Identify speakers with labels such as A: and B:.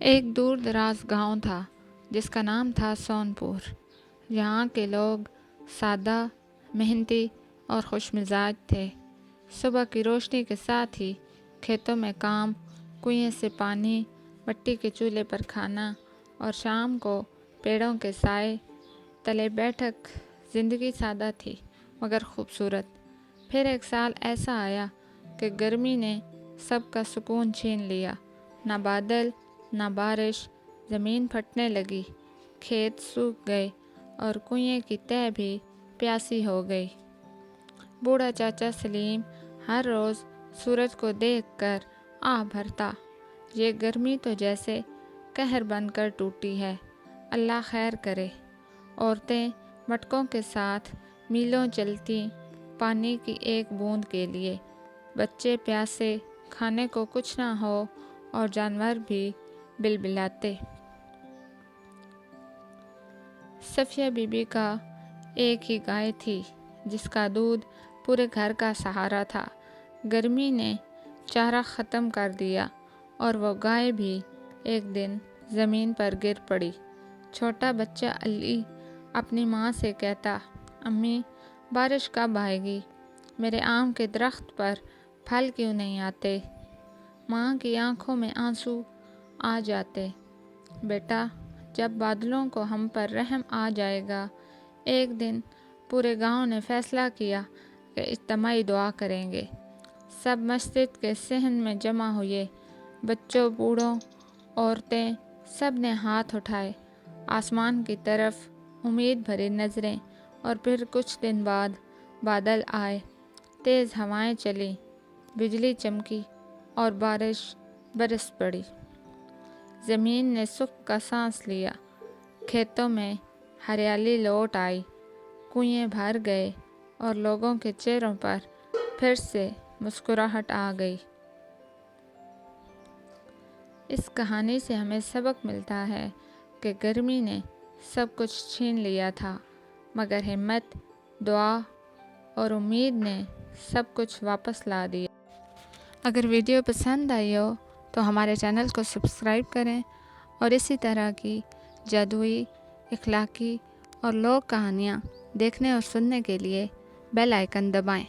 A: ایک دور دراز گاؤں تھا جس کا نام تھا سونپور۔ یہاں کے لوگ سادہ، محنتی اور خوش مزاج تھے۔ صبح کی روشنی کے ساتھ ہی کھیتوں میں کام، کنویں سے پانی، مٹی کے چولہے پر کھانا اور شام کو پیڑوں کے سائے تلے بیٹھک۔ زندگی سادہ تھی مگر خوبصورت۔ پھر ایک سال ایسا آیا کہ گرمی نے سب کا سکون چھین لیا۔ نہ بادل، نہ بارش، زمین پھٹنے لگی، کھیت سوکھ گئے اور کنویں کی تہ بھی پیاسی ہو گئی۔ بوڑھا چاچا سلیم ہر روز سورج کو دیکھ کر آہ بھرتا، یہ گرمی تو جیسے قہر بن کر ٹوٹی ہے، اللہ خیر کرے۔ عورتیں مٹکوں کے ساتھ میلوں چلتی پانی کی ایک بوند کے لیے، بچے پیاسے، کھانے کو کچھ نہ ہو اور جانور بھی بلبلاتے۔ صفیہ بی بی کا ایک ہی گائے تھی جس کا دودھ پورے گھر کا سہارا تھا۔ گرمی نے چارہ ختم کر دیا اور وہ گائے بھی ایک دن زمین پر گر پڑی۔ چھوٹا بچہ علی اپنی ماں سے کہتا، امی بارش کب آئے گی؟ میرے آم کے درخت پر پھل کیوں نہیں آتے؟ ماں کی آنکھوں میں آنسو آ جاتے، بیٹا جب بادلوں کو ہم پر رحم آ جائے گا۔ ایک دن پورے گاؤں نے فیصلہ کیا کہ اجتماعی دعا کریں گے۔ سب مسجد کے صحن میں جمع ہوئے، بچوں، بوڑھوں، عورتیں، سب نے ہاتھ اٹھائے آسمان کی طرف، امید بھری نظریں۔ اور پھر کچھ دن بعد بادل آئے، تیز ہوائیں چلیں، بجلی چمکی اور بارش برس پڑی۔ زمین نے سکھ کا سانس لیا، کھیتوں میں ہریالی لوٹ آئی، کنویں بھر گئے اور لوگوں کے چہروں پر پھر سے مسکراہٹ آ گئی۔ اس کہانی سے ہمیں سبق ملتا ہے کہ گرمی نے سب کچھ چھین لیا تھا مگر ہمت، دعا اور امید نے سب کچھ واپس لا دیا۔ اگر ویڈیو پسند آئی ہو تو ہمارے چینل کو سبسکرائب کریں اور اسی طرح کی جادوئی، اخلاقی اور لوک کہانیاں دیکھنے اور سننے کے لیے بیل آئیکن دبائیں۔